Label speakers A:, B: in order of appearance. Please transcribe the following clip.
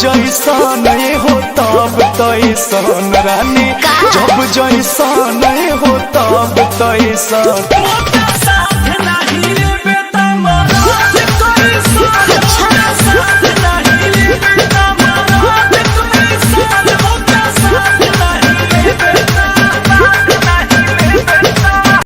A: जैसन हो तब तैसन रानी, जब जैसन हो तब तैसन।
B: अच्छा